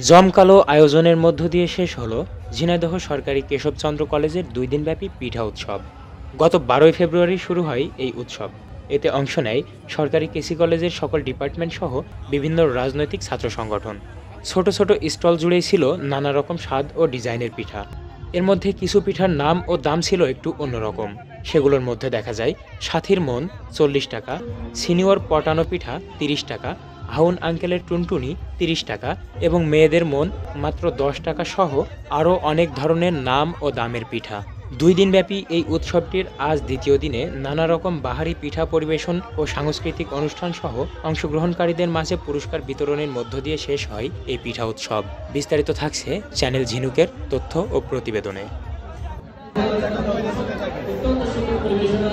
জমকালো আয়োজনের মধ্য দিয়ে শেষ হলো ঝিনাইদহ সরকারি কেশবচন্দ্র কলেজের ২ দিনব্যাপী পিঠা উৎসব। গত ১২ই ফেব্রুয়ারি শুরু হয় এই উৎসব। এতে অংশ নেয় সরকারি কেসি কলেজের সকল ডিপার্টমেন্ট সহ বিভিন্ন রাজনৈতিক ছাত্র সংগঠন। ছোট ছোট স্টল জুড়েই ছিল নানা রকম স্বাদ ও ডিজাইনের পিঠা। এর মধ্যে কিছু পিঠার নাম ও দাম ছিল একটু অন্যরকম। সেগুলোর মধ্যে দেখা যায় সাথীর মন ৪০ টাকা, সিনিয়র পটানো পিঠা ৩০ টাকা, হাউন আঙ্কেলের টুনটুনি ৩০ টাকা এবং মেয়েদের মন মাত্র ১০ টাকা সহ আরও অনেক ধরনের নাম ও দামের পিঠা। ২ দিনব্যাপী এই উৎসবটির আজ দ্বিতীয় দিনে নানা রকম বাহারি পিঠা পরিবেশন ও সাংস্কৃতিক অনুষ্ঠান সহ অংশগ্রহণকারীদের মাঝে পুরস্কার বিতরণের মধ্য দিয়ে শেষ হয় এই পিঠা উৎসব। বিস্তারিত থাকছে চ্যানেল ঝিনুকের তথ্য ও প্রতিবেদনে। পরিবেশনা